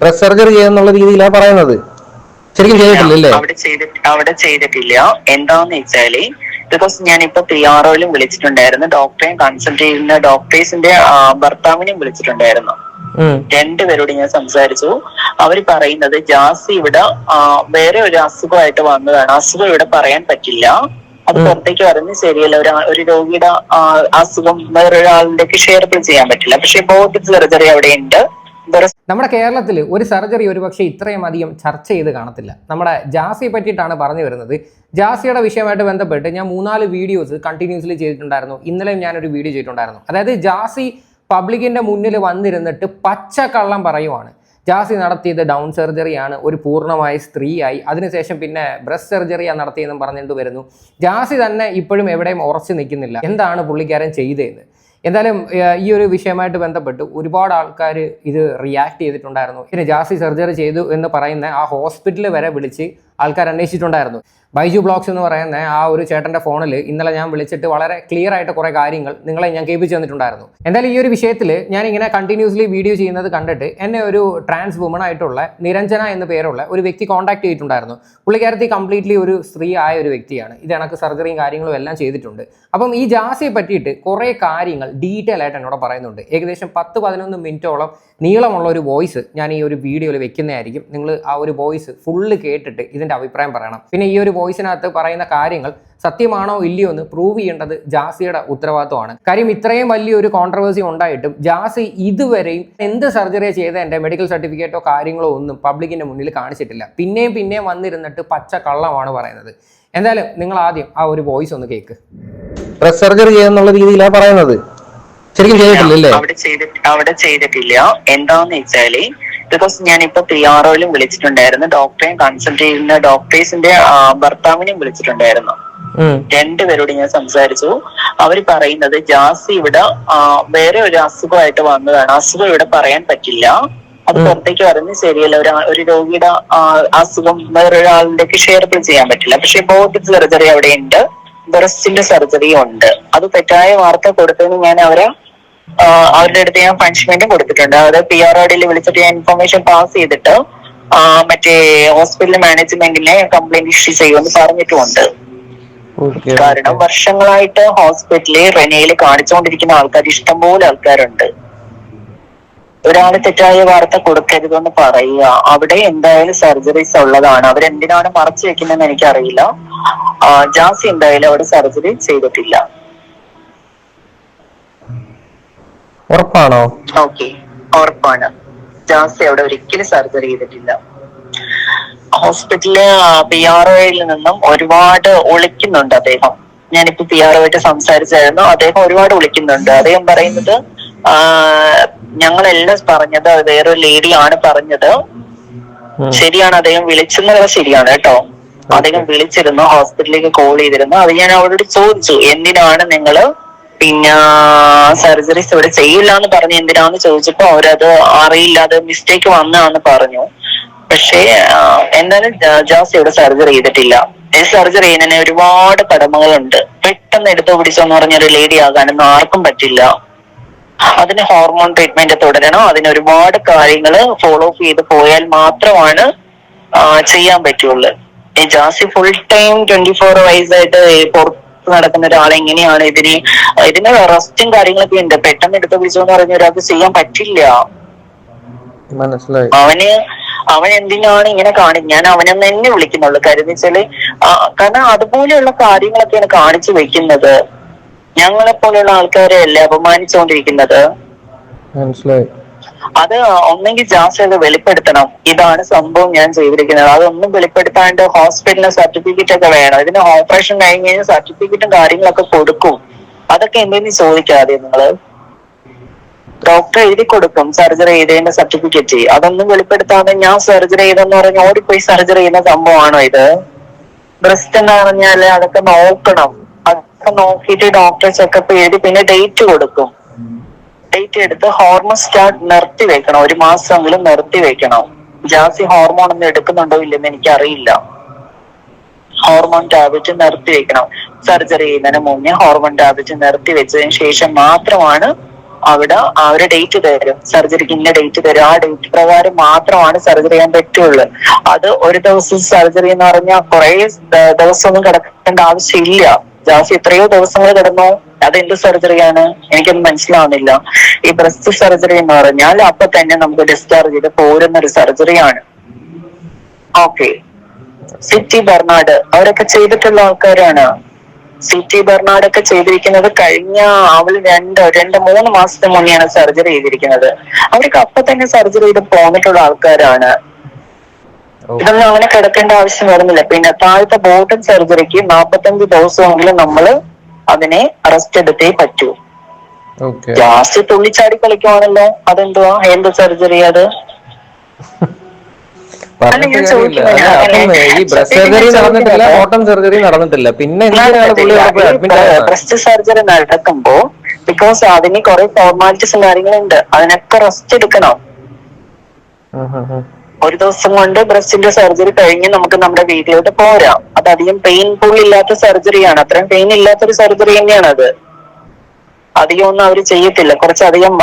Breast surgery ചെയ്യാന്നുള്ള രീതിയിലാണ് പറയുന്നത്. ശരിക്കും ചെയ്തിട്ടില്ലല്ലേ? അവിടെ ചെയ്തിട്ടില്ല. എന്താന്ന് വെച്ചാല് ബിക്കോസ് ഞാനിപ്പോ PROയിലും വിളിച്ചിട്ടുണ്ടായിരുന്നു, ഡോക്ടറെയും കൺസൾട്ട് ചെയ്യുന്ന ഡോക്ടേഴ്സിന്റെ ഭർത്താവിനെയും വിളിച്ചിട്ടുണ്ടായിരുന്നു. രണ്ടുപേരോട് ഞാൻ സംസാരിച്ചു. അവര് പറയുന്നത് ജാസി ഇവിടെ വേറെ ഒരു അസുഖമായിട്ട് വന്നതാണ്, അസുഖം ഇവിടെ പറയാൻ പറ്റില്ല, അത് പുറത്തേക്ക് പറഞ്ഞ് ശരിയല്ല, ഒരു രോഗിയുടെ അസുഖം വേറൊരാളിലേക്ക് ഷെയറബിൾ ചെയ്യാൻ പറ്റില്ല. പക്ഷെ ബോത്ത് സർജറി അവിടെ ഉണ്ട്. നമ്മുടെ കേരളത്തിൽ ഒരു സർജറി ഒരുപക്ഷെ ഇത്രയും അധികം ചർച്ച ചെയ്ത് കാണത്തില്ല. നമ്മുടെ ജാസിയെ പറ്റിയിട്ടാണ് പറഞ്ഞു വരുന്നത്. ജാസിയുടെ വിഷയമായിട്ട് ബന്ധപ്പെട്ട് ഞാൻ 3-4 വീഡിയോസ് കണ്ടിന്യൂസ്ലി ചെയ്തിട്ടുണ്ടായിരുന്നു. ഇന്നലെയും ഞാനൊരു വീഡിയോ ചെയ്തിട്ടുണ്ടായിരുന്നു. അതായത് ജാസി പബ്ലിക്കിന്റെ മുന്നിൽ വന്നിരുന്നിട്ട് പച്ചക്കള്ളം പറയുവാണ്. ജാസി നടത്തിയത് ഡൗൺ സർജറിയാണ്, ഒരു പൂർണ്ണമായ സ്ത്രീയായി, അതിനുശേഷം പിന്നെ ബ്രസ്റ്റ് സർജറിയാണ് നടത്തിയതെന്നും പറഞ്ഞിട്ട് വരുന്നു. ജാസി തന്നെ ഇപ്പോഴും എവിടെയും ഉറച്ചു നിൽക്കുന്നില്ല എന്താണ് പുള്ളിക്കാരൻ ചെയ്തതെന്ന്. എന്തായാലും ഈ ഒരു വിഷയമായിട്ട് ബന്ധപ്പെട്ട് ഒരുപാട് ആൾക്കാർ ഇത് റിയാക്ട് ചെയ്തിട്ടുണ്ടായിരുന്നു. പിന്നെ ജാസി സർജറി ചെയ്തു എന്ന് പറയുന്ന ആ ഹോസ്പിറ്റൽ വരെ വിളിച്ച് ആൾക്കാർ അന്വേഷിച്ചിട്ടുണ്ടായിരുന്നു. ബൈജു ബ്ലോഗ്സ് എന്ന് പറയുന്ന ആ ഒരു ചേട്ടൻ്റെ ഫോണിൽ ഇന്നലെ ഞാൻ വിളിച്ചിട്ട് വളരെ ക്ലിയർ ആയിട്ട് കുറേ കാര്യങ്ങൾ നിങ്ങളെ ഞാൻ കേൾപ്പിച്ചു തന്നിട്ടുണ്ടായിരുന്നു. എന്തായാലും ഈ ഒരു വിഷയത്തിൽ ഞാനിങ്ങനെ കണ്ടിന്യൂസ്ലി വീഡിയോ ചെയ്യുന്നത് കണ്ടിട്ട് എന്നെ ഒരു ട്രാൻസ് വുമൺ ആയിട്ടുള്ള നിരഞ്ജന എന്ന പേരുള്ള ഒരു വ്യക്തി കോൺടാക്ട് ചെയ്തിട്ടുണ്ടായിരുന്നു. പുള്ളിക്കാരത്തി കംപ്ലീറ്റ്ലി ഒരു സ്ത്രീ ആയ ഒരു വ്യക്തിയാണ്. ഇത് കണക്ക് സർജറിയും കാര്യങ്ങളും എല്ലാം ചെയ്തിട്ടുണ്ട്. അപ്പം ഈ ജാസിയെ പറ്റിയിട്ട് കുറേ കാര്യങ്ങൾ ഡീറ്റെയിൽ ആയിട്ട് എന്നോട് പറയുന്നുണ്ട്. ഏകദേശം 10-11 മിനിറ്റോളം നീളമുള്ള ഒരു വോയിസ് ഞാൻ ഈ ഒരു വീഡിയോയിൽ വെക്കുന്നതായിരിക്കും. നിങ്ങൾ ആ ഒരു വോയിസ് ഫുള്ള് കേട്ടിട്ട് ഇതിൻ്റെ അഭിപ്രായം പറയണം. പിന്നെ ഈ ഒരു വോയിസിനകത്ത് പറയുന്ന കാര്യങ്ങൾ സത്യമാണോ ഇല്ലയോ എന്ന് പ്രൂവ് ചെയ്യേണ്ടത് ജാസിയുടെ ഉത്തരവാദിത്വമാണ്. കാര്യം ഇത്രയും വലിയൊരു കോൺട്രവേഴ്സി ഉണ്ടായിട്ടും ജാസി ഇതുവരെയും എന്ത് സർജറി ചെയ്ത എൻ്റെ മെഡിക്കൽ സർട്ടിഫിക്കറ്റോ കാര്യങ്ങളോ ഒന്നും പബ്ലിക്കിന്റെ മുന്നിൽ കാണിച്ചിട്ടില്ല. പിന്നെയും വന്നിരുന്നിട്ട് പച്ച കള്ളമാണ് പറയുന്നത്. എന്തായാലും നിങ്ങൾ ആദ്യം ആ ഒരു വോയിസ് ഒന്ന് കേൾക്ക്. ബ്രസ്റ്റ് സർജറി ചെയ്യാന്നുള്ള രീതിയിലാണ് പറയുന്നത്. ശരിക്കും ചെയ്തിട്ടില്ലല്ലേ? അവിടെ ചെയ്തിട്ടില്ല. എന്താന്ന് വെച്ചാല് ബിക്കോസ് ഞാനിപ്പോ PROയിലും വിളിച്ചിട്ടുണ്ടായിരുന്നു, ഡോക്ടറെയും കൺസൾട്ട് ചെയ്യുന്ന ഡോക്ടേഴ്സിന്റെ ഭർത്താവിനെയും വിളിച്ചിട്ടുണ്ടായിരുന്നു. രണ്ടുപേരോട് ഞാൻ സംസാരിച്ചു. അവര് പറയുന്നത് ജാസി ഇവിടെ വേറെ ഒരു അസുഖമായിട്ട് വന്നതാണ്, അസുഖം ഇവിടെ പറയാൻ പറ്റില്ല, അത് പുറത്തേക്ക് പറഞ്ഞ് ശരിയല്ല, ഒരു രോഗിയുടെ അസുഖം വേറൊരാളിലേക്ക് ഷെയറബിൾ ചെയ്യാൻ പറ്റില്ല. പക്ഷെ ബോത്ത് സർജറി അവിടെ ഉണ്ട്, ബ്രസ്റ്റിന്റെ സർജറിയും ഉണ്ട്. അത് തെറ്റായ വാർത്ത കൊടുത്തതിന് ഞാൻ അവരുടെ അടുത്ത് ഞാൻ പണിഷ്മെന്റും കൊടുത്തിട്ടുണ്ട്. അതായത് PROയിൽ വിളിച്ചിട്ട് ഞാൻ ഇൻഫർമേഷൻ പാസ് ചെയ്തിട്ട് മറ്റേ ഹോസ്പിറ്റൽ മാനേജ്മെന്റിനെ കംപ്ലൈന്റ് ഇഷ്യൂ ചെയ്യുമെന്ന് പറഞ്ഞിട്ടുമുണ്ട്. കാരണം വർഷങ്ങളായിട്ട് ഹോസ്പിറ്റലിൽ റെനയിൽ കാണിച്ചുകൊണ്ടിരിക്കുന്ന ആൾക്കാർ, ഇഷ്ടംപോലെ ആൾക്കാരുണ്ട്. ഒരാള് തെറ്റായ വാർത്ത കൊടുക്കരുതെന്ന് പറയുക. അവിടെ എന്തായാലും സർജറീസ് ഉള്ളതാണ്, അവരെന്തിനാണ് മറച്ചു വെക്കുന്നതെന്ന് എനിക്കറിയില്ല. ജാസി എന്തായാലും അവിടെ സർജറി ചെയ്തിട്ടില്ല. ഉറപ്പാണോ? ഓക്കെ, ഉറപ്പാണ്. ജാസി അവിടെ ഒരിക്കലും സർജറി ചെയ്തിട്ടില്ല. ഹോസ്പിറ്റലില് PROയിൽ നിന്നും ഒരുപാട് ഒളിക്കുന്നുണ്ട് അദ്ദേഹം. ഞാനിപ്പോ PROയായിട്ട് സംസാരിച്ചായിരുന്നു, അദ്ദേഹം ഒരുപാട് ഒളിക്കുന്നുണ്ട്. അദ്ദേഹം പറയുന്നത് ഞങ്ങളെല്ലാം പറഞ്ഞത് വേറൊരു ലേഡിയാണ് പറഞ്ഞത്. ശരിയാണ്, അദ്ദേഹം വിളിച്ചെന്നത് ശരിയാണ് കേട്ടോ. അദ്ദേഹം വിളിച്ചിരുന്നു, ഹോസ്പിറ്റലിലേക്ക് കോൾ ചെയ്തിരുന്നു. അത് ഞാൻ അവരോട് ചോദിച്ചു, എന്തിനാണ് നിങ്ങള് പിന്നെ സർജറീസ് ഇവിടെ ചെയ്യില്ല എന്ന് പറഞ്ഞു, എന്തിനാന്ന് ചോദിച്ചപ്പോ അവരത് അറിയില്ല, അത് മിസ്റ്റേക്ക് വന്നാന്ന് പറഞ്ഞു. പക്ഷേ എന്തായാലും ജാസി ഇവിടെ സർജറി ചെയ്തിട്ടില്ല. സർജറി ചെയ്യുന്നതിന് ഒരുപാട് കടമകളുണ്ട്. പെട്ടെന്ന് എടുത്തു പിടിച്ചെന്ന് പറഞ്ഞൊരു ലേഡി ആകാനൊന്നും ആർക്കും പറ്റില്ല. അതിന് ഹോർമോൺ ട്രീറ്റ്മെന്റ് തുടരണം, അതിന് ഒരുപാട് കാര്യങ്ങൾ ഫോളോ അപ്പ് ചെയ്ത് പോയാൽ മാത്രമാണ് ചെയ്യാൻ പറ്റുള്ളൂ. ഈ ജാസി ഫുൾ ടൈം 24 hours ആയിട്ട് പുറത്ത് നടക്കുന്ന ഒരാളെങ്ങനെയാണ് ഇതിന് റെസ്റ്റും കാര്യങ്ങളൊക്കെ ഉണ്ട്. പെട്ടെന്ന് എടുത്ത് പിടിച്ചോന്ന് പറഞ്ഞ ഒരാൾക്ക് ചെയ്യാൻ പറ്റില്ല. അവൻ എന്തിനാണ് ഇങ്ങനെ ഞാൻ അവനെന്ന് തന്നെ വിളിക്കുന്നുള്ളൂ. കാര്യം വെച്ചാല് കാരണം അതുപോലെയുള്ള കാര്യങ്ങളൊക്കെയാണ് കാണിച്ചു വെക്കുന്നത്. ഞങ്ങളെ പോലെയുള്ള ആൾക്കാരെ അല്ലേ അപമാനിച്ചുകൊണ്ടിരിക്കുന്നത്. അത് ഒന്നെങ്കിൽ ജാസി അത് വെളിപ്പെടുത്തണം, ഇതാണ് സംഭവം ഞാൻ ചെയ്തിരിക്കുന്നത്. അതൊന്നും വെളിപ്പെടുത്താണ്ട് ഹോസ്പിറ്റലിന് സർട്ടിഫിക്കറ്റ് ഒക്കെ വേണം. ഇതിന് ഓപ്പറേഷൻ കഴിഞ്ഞ് കഴിഞ്ഞാൽ സർട്ടിഫിക്കറ്റും കാര്യങ്ങളൊക്കെ കൊടുക്കും. അതൊക്കെ എന്തെങ്കിലും ചോദിക്കാതെ നിങ്ങള് ഡോക്ടർ എഴുതി കൊടുക്കും സർജറി ചെയ്തതിന്റെ സർട്ടിഫിക്കറ്റ്. അതൊന്നും വെളിപ്പെടുത്താതെ ഞാൻ സർജറി ചെയ്തെന്ന് പറഞ്ഞ് ഓടിപ്പോയി സർജറി ചെയ്യുന്ന സംഭവമാണോ ഇത്? ബ്രസ്റ്റ് എന്ന് പറഞ്ഞാല് അതൊക്കെ നോക്കണം. അതൊക്കെ നോക്കിയിട്ട് ഡോക്ടർ ചെക്കപ്പ് ചെയ്ത് പിന്നെ ഡേറ്റ് കൊടുക്കും. ഡേറ്റ് എടുത്ത് ഹോർമോൺ സ്റ്റാർട്ട് നിർത്തി വെക്കണം, 1 മാസമെങ്കിലും നിർത്തി വെക്കണം. ജാസി ഹോർമോൺ ഒന്നും എടുക്കുന്നുണ്ടോ ഇല്ലെന്ന് എനിക്കറിയില്ല. ഹോർമോൺ ടാബ്ലറ്റ് നിർത്തി വെക്കണം. സർജറി ചെയ്യുന്നതിന് മുന്നേ ഹോർമോൺ ടാബ്ലറ്റ് നിർത്തി വെച്ചതിന് ശേഷം മാത്രമാണ് അവിടെ അവര് ഡേറ്റ് തരും, സർജറിക്ക് ഇന്ന ഡേറ്റ് തരും. ആ ഡേറ്റ് പ്രകാരം മാത്രമാണ് സർജറി ചെയ്യാൻ പറ്റുള്ളൂ. അത് ഒരു ദിവസം സർജറി എന്ന് പറഞ്ഞാൽ കുറെ ദിവസമൊന്നും കിടക്കേണ്ട ആവശ്യമില്ല. ജാസി എത്രയോ ദിവസങ്ങൾ കിടന്നു. അതെന്ത് സർജറിയാണ് എനിക്കൊന്നും മനസ്സിലാവുന്നില്ല. ഈ ബ്രസ്റ്റ് സർജറി എന്ന് പറഞ്ഞാൽ അപ്പൊ തന്നെ നമുക്ക് ഡിസ്ചാർജ് ചെയ്ത് പോരുന്ന ഒരു സർജറിയാണ്. ഓക്കെ, സിറ്റി ബെർണാഡ് അവരൊക്കെ ചെയ്തിട്ടുള്ള ആൾക്കാരാണ്. സിറ്റി ബെർണാഡ് ഒക്കെ ചെയ്തിരിക്കുന്നത് കഴിഞ്ഞ അവള് 2-3 മാസത്തിന് മുന്നെയാണ് സർജറി ചെയ്തിരിക്കുന്നത്. അവർക്ക് അപ്പൊ തന്നെ സർജറി ചെയ്ത് പോന്നിട്ടുള്ള ആൾക്കാരാണ്. ഇതൊന്നും അങ്ങനെ കിടക്കേണ്ട ആവശ്യം വരുന്നില്ല. പിന്നെ താഴത്തെ ബോട്ടം സർജറിക്ക് 45 ദിവസമെങ്കിലും നമ്മള് അതിനെ റെസ്റ്റ് എടുത്തേ പറ്റൂ. ജാസ്തി തുള്ളിച്ചാടി കളിക്കുവാണല്ലോ, അതെന്തുവാ, എന്ത് സർജറി അത്? ഈ ബ്രസ്റ്റ് സർജറി നടന്നിട്ടില്ല, ബോട്ടം സർജറി നടന്നിട്ടില്ല, പിന്നെ ബ്രസ്റ്റ് സർജറി നടക്കുമ്പോ ബിക്കോസ് അതിന് കുറെ ഫോർമാലിറ്റീസും കാര്യങ്ങളുണ്ട്, അതിനൊക്കെ റെസ്റ്റ് എടുക്കണം. ഒരു ദിവസം കൊണ്ട് ബ്രസ്റ്റിന്റെ സർജറി കഴിഞ്ഞ് നമുക്ക് നമ്മുടെ വീട്ടിലോട്ട് പോരാം. അത് അധികം പെയിൻഫുൾ ഇല്ലാത്ത സർജറിയാണ്. അത്രയും പെയിൻ ഇല്ലാത്തൊരു സർജറി തന്നെയാണ് അത്. അധികം ഒന്നും അവര് ചെയ്യത്തില്ല, കുറച്ചധികം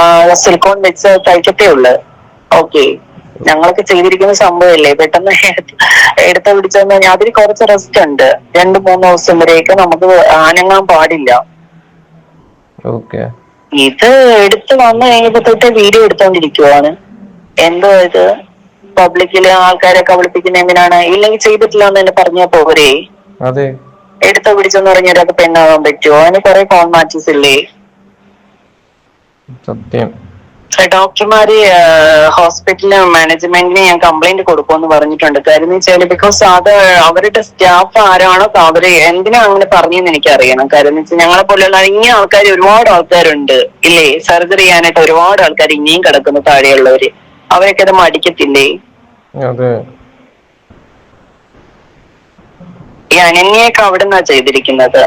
സിലിക്കോൺ വെച്ച് തയ്ക്കത്തേ ഉള്ളു. ഓക്കെ, ഞങ്ങളൊക്കെ ചെയ്തിരിക്കുന്ന സംഭവമല്ലേ, പെട്ടെന്ന് എടുത്ത പിടിച്ചെന്ന് കഴിഞ്ഞാൽ അതിന് കുറച്ച് റെസ്റ്റ് ഉണ്ട്. 2-3 ദിവസം വരെയൊക്കെ നമുക്ക് അനങ്ങാൻ പാടില്ല. ഇത് എടുത്ത് വന്നു കഴിഞ്ഞപ്പോ തൊട്ട് വീഡിയോ എടുത്തോണ്ടിരിക്കുവാണ്. എന്തോ ഇത് പബ്ലിക്കില് ആൾക്കാരെ കബളിപ്പിക്കുന്ന എന്തിനാണ്? ഇല്ലെങ്കിൽ ചെയ്തിട്ടില്ല എന്ന് തന്നെ പറഞ്ഞാ പോരെ. എടുത്ത പിടിച്ചെന്ന് പറഞ്ഞാൽ ഒരാൾക്ക് പെണ്ണാവാൻ പറ്റുമോ? അതിന് കുറെ ഫോർമാലിറ്റീസ് ഇല്ലേ? സത്യം. ഡോക്ടർമാര് ഹോസ്പിറ്റലിന് മാനേജ്മെന്റിന് ഞാൻ കംപ്ലൈന്റ് കൊടുക്കുമെന്ന് പറഞ്ഞിട്ടുണ്ട്. കാര്യം എന്ന് വെച്ചാല് ബിക്കോസ് അത് അവരുടെ സ്റ്റാഫ് ആരാണോ അവര് എന്തിനാ അങ്ങനെ പറഞ്ഞെന്ന് എനിക്ക് അറിയണം. കാര്യം എന്ന് വെച്ചാൽ ഞങ്ങളെ പോലെയുള്ള ഇങ്ങനെ ആൾക്കാർ ഒരുപാട് ആൾക്കാരുണ്ട് ഇല്ലേ, സർജറി ചെയ്യാനായിട്ട് ഒരുപാട് ആൾക്കാർ ഇനിയും കിടക്കുന്നു താഴെയുള്ളവര്. അവരൊക്കെ അത് മടിക്കത്തില്ലേ? ഈ അനന്യയൊക്കെ അവിടെ നിന്നാ ചെയ്തിരിക്കുന്നത്.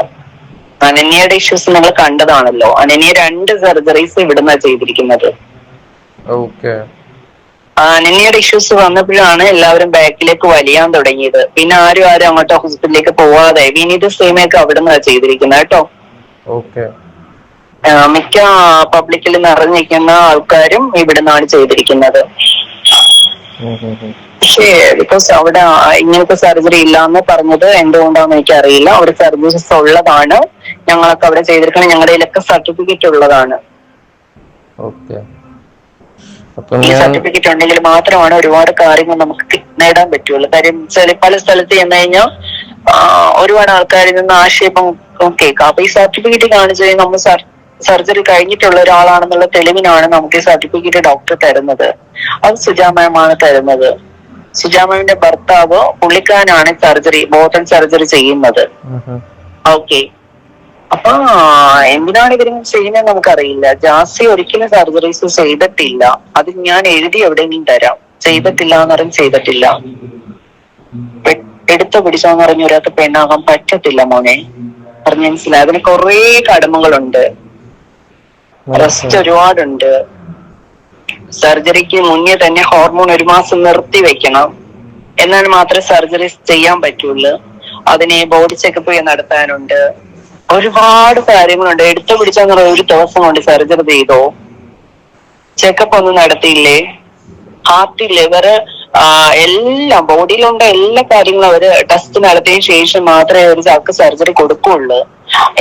അനന്യയുടെ ഇഷ്യൂസ് നിങ്ങൾ കണ്ടതാണല്ലോ. അനന്യ 2 സർജറീസ് ഇവിടുന്നാ ചെയ്തിരിക്കുന്നത്. അനന്യയുടെ ഇഷ്യൂസ് വന്നപ്പോഴാണ് എല്ലാവരും ബാക്കിലേക്ക് വലിയാൻ തുടങ്ങിയത്. പിന്നെ ആരും അങ്ങോട്ട് ഹോസ്പിറ്റലിലേക്ക് പോവാതെ വിനീത് സേമയൊക്കെ അവിടെ നിന്നാ ചെയ്തിരിക്കുന്നത് കേട്ടോ. മിക്ക പബ്ലിക്കിൽ നിറഞ്ഞിരിക്കുന്ന ആൾക്കാരും ഇവിടുന്നാണ് ചെയ്തിരിക്കുന്നത്. പക്ഷേ ബിക്കോസ് അവിടെ ഇങ്ങനത്തെ സർജറി ഇല്ലാന്ന് പറഞ്ഞത് എന്തുകൊണ്ടാന്ന് എനിക്ക് അറിയില്ല. അവിടെ സർജറീസ് ഉള്ളതാണ്, ഞങ്ങളൊക്കെ അവിടെ ചെയ്തിരിക്കണം, ഞങ്ങളുടെ കയ്യിലൊക്കെ സർട്ടിഫിക്കറ്റ് ഉള്ളതാണ്. ഈ സർട്ടിഫിക്കറ്റ് ഉണ്ടെങ്കിൽ മാത്രമാണ് ഒരുപാട് കാര്യങ്ങൾ നമുക്ക് നേടാൻ പറ്റുള്ളൂ. കാര്യം പല സ്ഥലത്ത് ചെന്ന് കഴിഞ്ഞാൽ ഒരുപാട് ആൾക്കാരിൽ നിന്ന് ആക്ഷേപം കേൾക്കാം. അപ്പൊ ഈ സർട്ടിഫിക്കറ്റ് കാണിച്ചു കഴിഞ്ഞാൽ നമ്മൾ സർജറി കഴിഞ്ഞിട്ടുള്ള ഒരാളാണെന്നുള്ള തെളിവിനാണ് നമുക്ക് ഈ സർട്ടിഫിക്കറ്റ് ഡോക്ടർ തരുന്നത്. അത് സുജാ മാം ആണ് തരുന്നത്. സുജാ മാമിന്റെ ഭർത്താവ് പുള്ളിക്കാരനാണ് ബോട്ടം സർജറി ചെയ്യുന്നത്. ഓക്കെ, അപ്പൊ എന്തിനാണ് ഇവരിങ്ങനെ ചെയ്യുന്നത് നമുക്കറിയില്ല. ജാസി ഒരിക്കലും സർജറീസ് ചെയ്തിട്ടില്ല. അത് ഞാൻ എഴുതി എവിടെയെങ്കിലും തരാം. ചെയ്തിട്ടില്ല എന്ന് പറഞ്ഞ് ചെയ്തിട്ടില്ല. എടുത്തു പിടിച്ചോന്ന് പറഞ്ഞ ഒരാൾക്ക് പെണ്ണാകാൻ പറ്റത്തില്ല മോനെ, പറഞ്ഞ മനസ്സിലായി. അതിന് കുറെ കടമകളുണ്ട്, റെസ്റ്റ് ഒരുപാടുണ്ട്. സർജറിക്ക് മുന്നേ തന്നെ ഹോർമോൺ 1 മാസം നിർത്തി വെക്കണം, എന്നാൽ മാത്രമേ സർജറി ചെയ്യാൻ പറ്റുള്ളൂ. അതിന് ബോഡി ചെക്കപ്പ് നടത്താനുണ്ട്, ഒരുപാട് കാര്യങ്ങളുണ്ട്. എടുത്തു പിടിച്ചെന്ന് പറഞ്ഞ 1 ദിവസം കൊണ്ട് സർജറി ചെയ്തോ? ചെക്കപ്പ് ഒന്നും നടത്തിയില്ലേ? ഹാർട്ട്, ലിവർ, എല്ലാം ബോഡിയിലുള്ള എല്ലാ കാര്യങ്ങളും അവര് ടെസ്റ്റ് നടത്തിയതിനു ശേഷം മാത്രമേ ഒരു ചാക്ക് സർജറി കൊടുക്കുള്ളൂ.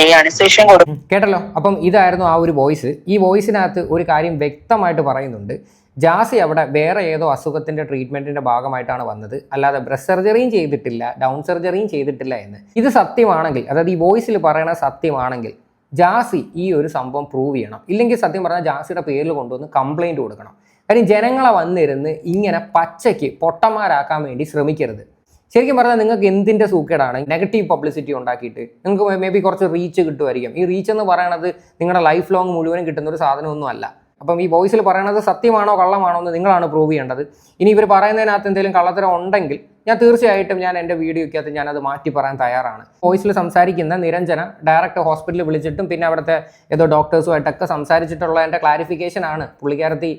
ഈ അനസ്തേഷ്യ കേട്ടല്ലോ. അപ്പം ഇതായിരുന്നു ആ ഒരു വോയിസ്. ഈ വോയിസിനകത്ത് ഒരു കാര്യം വ്യക്തമായിട്ട് പറയുന്നുണ്ട്. ജാസി അവിടെ വേറെ ഏതോ അസുഖത്തിന്റെ ട്രീറ്റ്മെന്റിന്റെ ഭാഗമായിട്ടാണ് വന്നത്, അല്ലാതെ ബ്രസ്റ്റ് സർജറിയും ചെയ്തിട്ടില്ല, ഡൗൺ സർജറിയും ചെയ്തിട്ടില്ല എന്ന്. ഇത് സത്യമാണെങ്കിൽ, അതായത് ഈ വോയിസിൽ പറയണ സത്യമാണെങ്കിൽ ജാസി ഈ ഒരു സംഭവം പ്രൂവ് ചെയ്യണം. ഇല്ലെങ്കിൽ സത്യം പറഞ്ഞാൽ ജാസിയുടെ പേരിൽ കൊണ്ടുവന്ന് കംപ്ലൈന്റ് കൊടുക്കണം. കാര്യം ജനങ്ങളെ വന്നിരുന്ന് ഇങ്ങനെ പച്ചയ്ക്ക് പൊട്ടന്മാരാക്കാൻ വേണ്ടി ശ്രമിക്കരുത്. ശരിക്കും പറഞ്ഞാൽ നിങ്ങൾക്ക് എന്തിൻ്റെ സൂക്കേടാണ് നെഗറ്റീവ് പബ്ലിസിറ്റി ഉണ്ടാക്കിയിട്ട്? നിങ്ങൾക്ക് മേ ബി കുറച്ച് റീച്ച് കിട്ടുമായിരിക്കും. ഈ റീച്ച് എന്ന് പറയണത് നിങ്ങളുടെ ലൈഫ് ലോങ് മുഴുവനും കിട്ടുന്ന ഒരു സാധനമൊന്നും അല്ല. അപ്പം ഈ വോയിസിൽ പറയണത് സത്യമാണോ കള്ളമാണോ എന്ന് നിങ്ങളാണ് പ്രൂവ് ചെയ്യേണ്ടത്. ഇനി ഇവർ പറയുന്നതിനകത്ത് എന്തെങ്കിലും കള്ളത്തരം ഉണ്ടെങ്കിൽ തീർച്ചയായിട്ടും ഞാൻ എൻ്റെ വീഡിയോയ്ക്കകത്ത് ഞാനത് മാറ്റി പറയാൻ തയ്യാറാണ്. വോയിസിൽ സംസാരിക്കുന്ന നിരഞ്ജന ഡയറക്റ്റ് ഹോസ്പിറ്റലിൽ വിളിച്ചിട്ടും പിന്നെ അവിടുത്തെ ഏതോ ഡോക്ടേഴ്സുമായിട്ടൊക്കെ സംസാരിച്ചിട്ടുള്ള എൻ്റെ ക്ലാരിഫിക്കേഷൻ ആണ് പുള്ളിക്കാരത്തി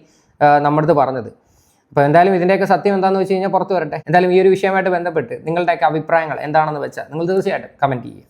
നമ്മുടെ പറഞ്ഞത്. അപ്പോൾ എന്തായാലും ഇതിൻ്റെയൊക്കെ സത്യം എന്താണെന്ന് വെച്ച് കഴിഞ്ഞാൽ പുറത്ത് വരട്ടെ. എന്തായാലും ഈ ഒരു വിഷയമായിട്ട് ബന്ധപ്പെട്ട് നിങ്ങളുടെയൊക്കെ അഭിപ്രായങ്ങൾ എന്താണെന്ന് വെച്ചാൽ നിങ്ങൾ തീർച്ചയായിട്ടും കമൻറ്റ് ചെയ്യുക.